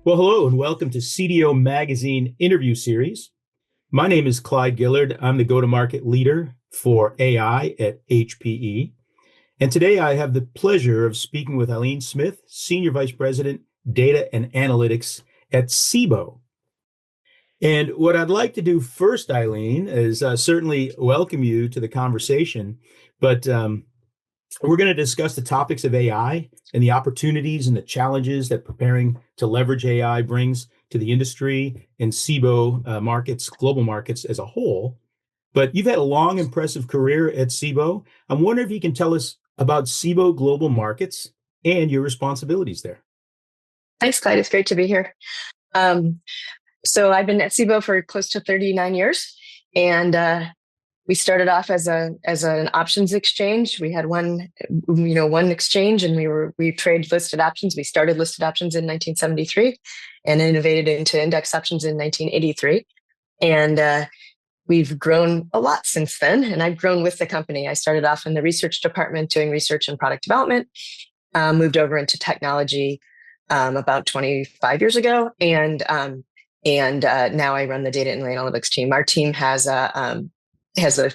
Well, hello and welcome to CDO Magazine interview series. My name is Clyde Gillard. I'm the go-to-market leader for AI at HPE. And today I have the pleasure of speaking with Eileen Smith, Senior Vice President, Data and Analytics at Cboe. And what I'd like to do first, Eileen, is certainly welcome you to the conversation, but we're going to discuss the topics of AI and the opportunities and the challenges that preparing to leverage AI brings to the industry and Cboe markets, global markets as a whole. But you've had a long, impressive career at Cboe. I'm wondering if you can tell us about Cboe Global Markets and your responsibilities there. Thanks, Clyde. It's great to be here. So I've been at Cboe for close to 39 years, and we started off as an options exchange. We had one exchange, and we trade listed options. We started listed options in 1973, and innovated into index options in 1983, and we've grown a lot since then. And I've grown with the company. I started off in the research department doing research and product development, moved over into technology about 25 years ago, and now I run the data and analytics team. Our team has a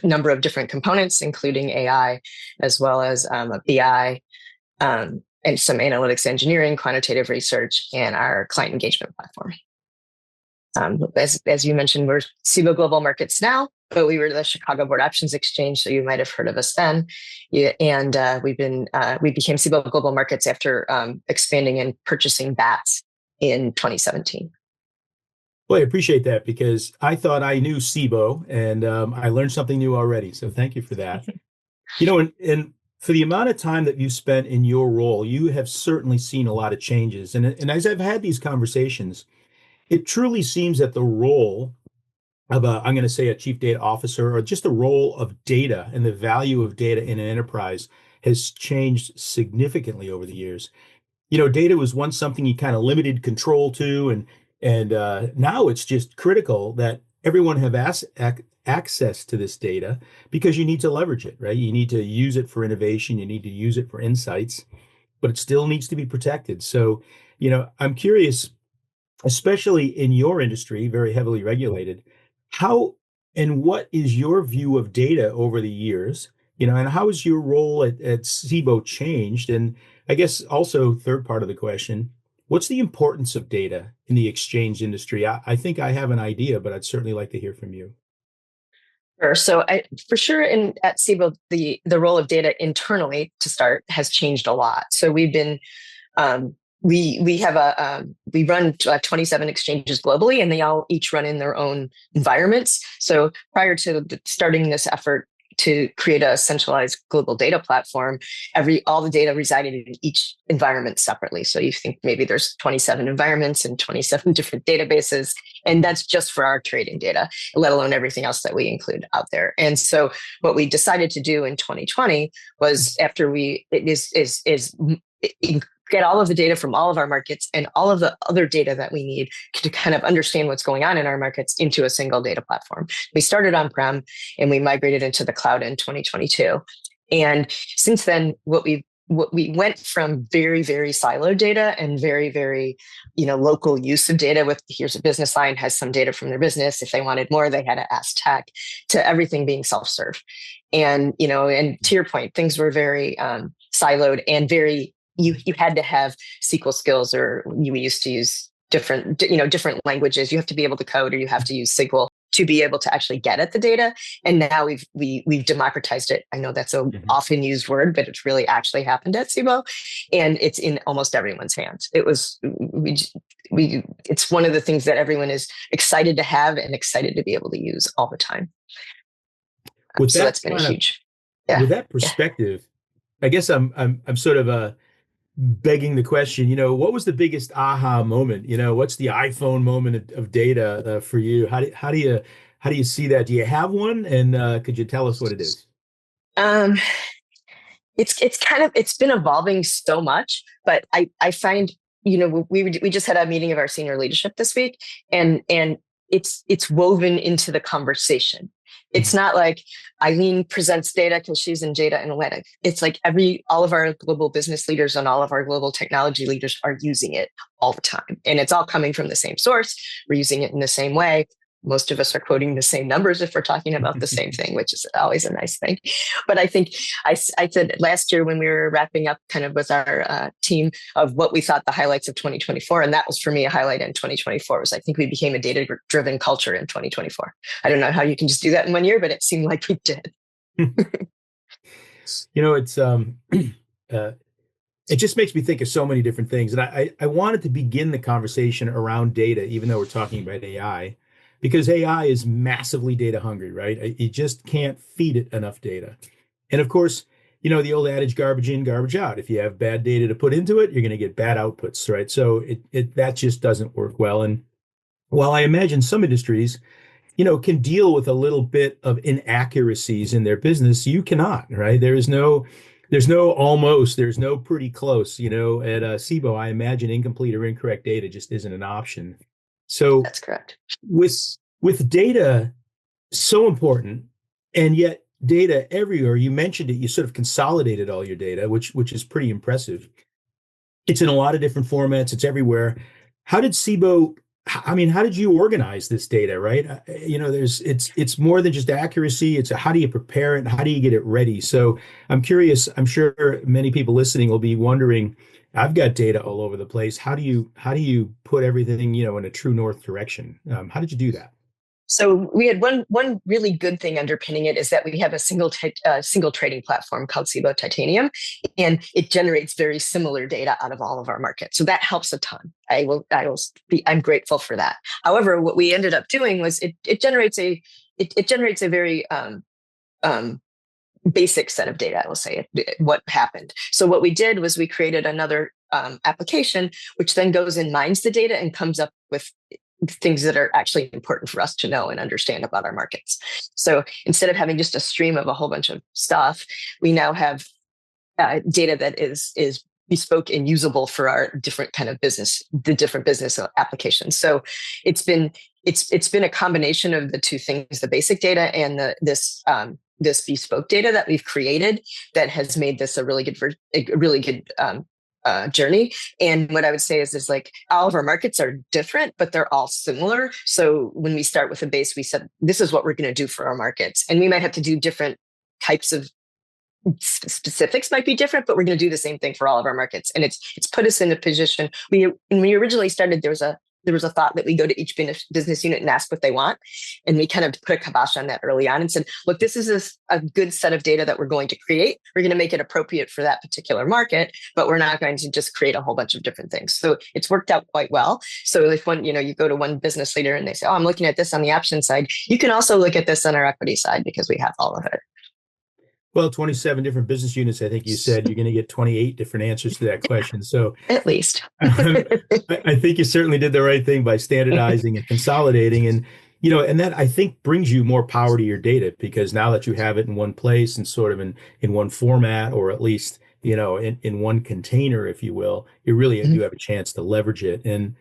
number of different components, including AI, as well as a BI, and some analytics engineering, quantitative research, and our client engagement platform. As you mentioned, we're Cboe Global Markets now, but we were the Chicago Board Options Exchange, so you might have heard of us then. Yeah, and we became Cboe Global Markets after expanding and purchasing BATS in 2017. Well, I appreciate that because I thought I knew Cboe and I learned something new already. So thank you for that. And for the amount of time that you spent in your role, you have certainly seen a lot of changes. And as I've had these conversations, it truly seems that the role of I'm going to say a chief data officer, or just the role of data and the value of data in an enterprise has changed significantly over the years. Data was once something you kind of limited control to, and now it's just critical that everyone have access to this data because you need to leverage it, right? You need to use it for innovation, you need to use it for insights, but it still needs to be protected. So, I'm curious, especially in your industry, very heavily regulated, how and what is your view of data over the years? And how has your role at Cboe changed? And I guess also, third part of the question, what's the importance of data in the exchange industry? I think I have an idea, but I'd certainly like to hear from you. Sure. So for sure, at Cboe, the role of data internally to start has changed a lot. So we've been we run 27 exchanges globally, and they all each run in their own environments. So prior to starting this effort to create a centralized global data platform, all the data resided in each environment separately. So you think maybe there's 27 environments and 27 different databases, and that's just for our trading data, let alone everything else that we include out there. And so what we decided to do in 2020 was, after get all of the data from all of our markets and all of the other data that we need to kind of understand what's going on in our markets into a single data platform. We started on-prem and we migrated into the cloud in 2022. And since then, what we went from very, very siloed data and very, very, local use of data with, here's a business line, has some data from their business. If they wanted more, they had to ask tech, to everything being self-serve. And, and to your point, things were very siloed and very, you had to have SQL skills, or we used to use different languages. You have to be able to code, or you have to use SQL to be able to actually get at the data. And now we've democratized it. I know that's a often used word, but it's really actually happened at Cboe, and it's in almost everyone's hands. It's one of the things that everyone is excited to have and excited to be able to use all the time. So that's been a huge. Yeah. With that perspective, I guess I'm sort of begging the question, what was the biggest aha moment? What's the iPhone moment of data for you? How do you see that? Do you have one? And could you tell us what it is? It's been evolving so much, but I find, we just had a meeting of our senior leadership this week, and it's woven into the conversation. It's not like Eileen presents data because she's in data analytics. It's like all of our global business leaders and all of our global technology leaders are using it all the time. And it's all coming from the same source. We're using it in the same way. Most of us are quoting the same numbers if we're talking about the same thing, which is always a nice thing. But I think I said last year when we were wrapping up kind of with our team of what we thought the highlights of 2024, and that was for me a highlight in 2024, was I think we became a data-driven culture in 2024. I don't know how you can just do that in 1 year, but it seemed like we did. It's it just makes me think of so many different things. And I wanted to begin the conversation around data, even though we're talking about AI, because AI is massively data hungry, right? You just can't feed it enough data. And of course, the old adage, garbage in, garbage out. If you have bad data to put into it, you're going to get bad outputs, right? So that just doesn't work well. And while I imagine some industries, can deal with a little bit of inaccuracies in their business, you cannot, right? There's no almost, there's no pretty close, at Cboe, I imagine incomplete or incorrect data just isn't an option. So that's correct. With data so important, and yet data everywhere, you mentioned it, you sort of consolidated all your data, which is pretty impressive. It's in a lot of different formats, it's everywhere. How did Cboe, how did you organize this data, right? It's more than just accuracy. It's how do you prepare it and how do you get it ready? So I'm curious, I'm sure many people listening will be wondering, I've got data all over the place. How do you put everything, in a true north direction? How did you do that? So we had one really good thing underpinning it is that we have a single trading platform called Cboe Titanium, and it generates very similar data out of all of our markets. So that helps a ton. I'm grateful for that. However, what we ended up doing was it generates a very basic set of data. I will say what happened. So what we did was we created another application, which then goes and mines the data and comes up with things that are actually important for us to know and understand about our markets. So instead of having just a stream of a whole bunch of stuff, we now have data that is bespoke and usable for our different kind of the different business applications. So it's been a combination of the two things: the basic data and this bespoke data that we've created that has made this a really good journey. And what I would say is like all of our markets are different, but they're all similar. So when we start with a base, we said, this is what we're going to do for our markets. And we might have to do different types of specifics might be different, but we're going to do the same thing for all of our markets. And it's put us in a position. When we originally started, there was a thought that we go to each business unit and ask what they want. And we kind of put a kibosh on that early on and said, look, this is a good set of data that we're going to create. We're going to make it appropriate for that particular market, but we're not going to just create a whole bunch of different things. So it's worked out quite well. So if you go to one business leader and they say, oh, I'm looking at this on the option side, you can also look at this on our equity side because we have all of it. Well, 27 different business units, I think you said you're going to get 28 different answers to that question. So at least. I think you certainly did the right thing by standardizing and consolidating. And, and that I think brings you more power to your data because now that you have it in one place and sort of in one format, or at least, in one container, if you will, you really do have a chance to leverage it. And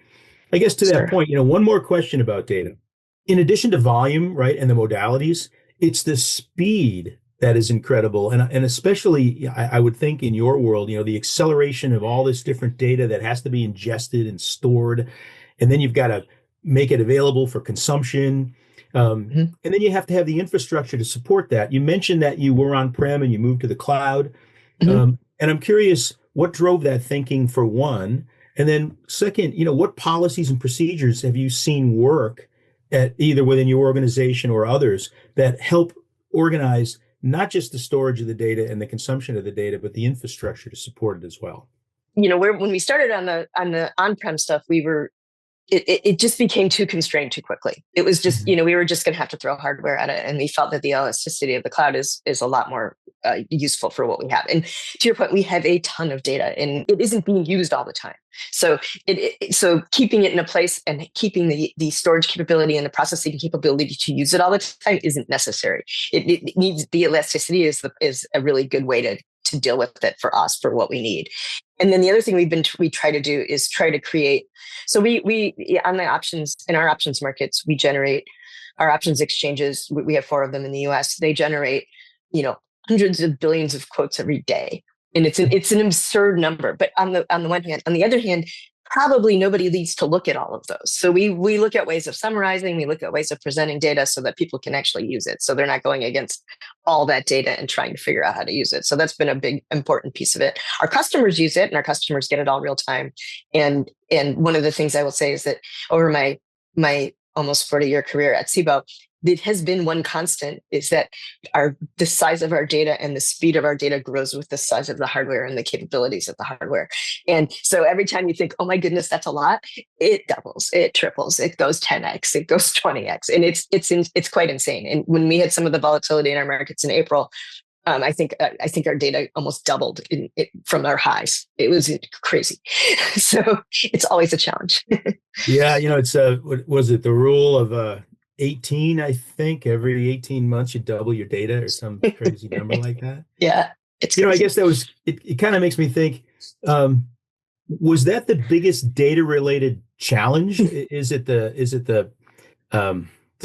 I guess to that point, one more question about data. In addition to volume, right, and the modalities, it's the speed that is incredible. And especially, I would think in your world, the acceleration of all this different data that has to be ingested and stored, and then you've got to make it available for consumption. And then you have to have the infrastructure to support that. You mentioned that you were on-prem and you moved to the cloud. And I'm curious, what drove that thinking for one? And then second, what policies and procedures have you seen work at either within your organization or others that help organize not just the storage of the data and the consumption of the data, but the infrastructure to support it as well? When we started on the on-prem stuff, it just became too constrained too quickly. It was just, we were just going to have to throw hardware at it. And we felt that the elasticity of the cloud is a lot more useful for what we have. And to your point, we have a ton of data and it isn't being used all the time. So so keeping it in a place and keeping the storage capability and the processing capability to use it all the time isn't necessary. It needs the elasticity is a really good way to deal with it for us for what we need. And then the other thing we try to do is try to create. So we on the options in our options markets, we generate our options exchanges, we have 4 of them in the US, they generate, you know, hundreds of billions of quotes every day. And it's an absurd number. But on the one hand, on the other hand, probably nobody needs to look at all of those. So we look at ways of summarizing, we look at ways of presenting data so that people can actually use it. So they're not going against all that data and trying to figure out how to use it. So that's been a big important piece of it. Our customers use it and our customers get it all real time. And one of the things I will say is that over my almost 40-year career at Cboe, it has been one constant is that the size of our data and the speed of our data grows with the size of the hardware and the capabilities of the hardware. And so every time you think, oh my goodness, that's a lot, it doubles, it triples, it goes 10x, it goes 20x, and it's quite insane. And when we had some of the volatility in our markets in April, I think our data almost doubled from our highs. It was crazy. So it's always a challenge. Yeah, it's what was it, the rule of 18, I think every 18 months you double your data or some crazy number like that. Yeah, it's I crazy. guess it kind of makes me think, was that the biggest data related challenge? Is it the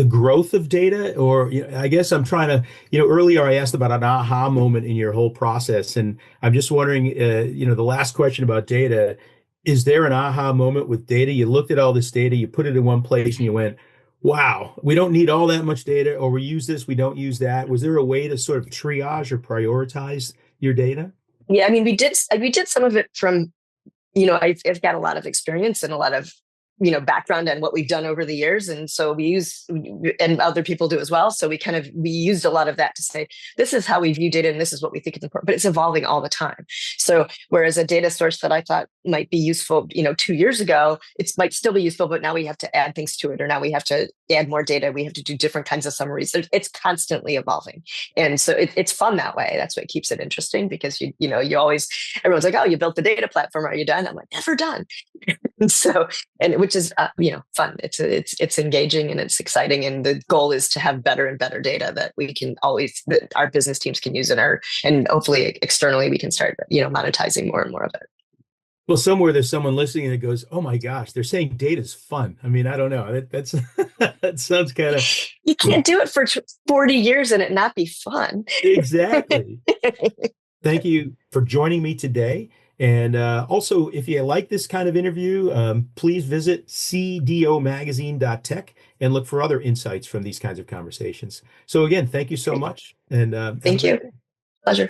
growth of data? Or I guess I'm trying to, earlier I asked about an aha moment in your whole process, and I'm just wondering, the last question about data, is there an aha moment with data? You looked at all this data, you put it in one place and you went, wow, we don't need all that much data, or we use this, we don't use that. Was there a way to sort of triage or prioritize your data? Yeah, I mean, we did some of it from, I've got a lot of experience and a lot of, background on what we've done over the years. And so and other people do as well. So we used a lot of that to say, this is how we view data and this is what we think is important, but it's evolving all the time. So whereas a data source that I thought might be useful, 2 years ago, it might still be useful, but now we have to add things to it, or now we have to add more data. We have to do different kinds of summaries. It's constantly evolving. And so it's fun that way. That's what keeps it interesting, because you always, everyone's like, oh, you built the data platform. Are you done? I'm like, never done. So, which is fun. It's engaging and it's exciting, and the goal is to have better and better data that our business teams can use and hopefully externally we can start monetizing more and more of it. Well, somewhere there's someone listening that goes, "Oh my gosh, they're saying data's fun." I mean, I don't know. That's that sounds kind of You can't do it for 40 years and it not be fun. exactly. Thank you for joining me today. And also, if you like this kind of interview, please visit cdomagazine.tech and look for other insights from these kinds of conversations. So again, thank you so much, and have a Thank great you. day. Pleasure.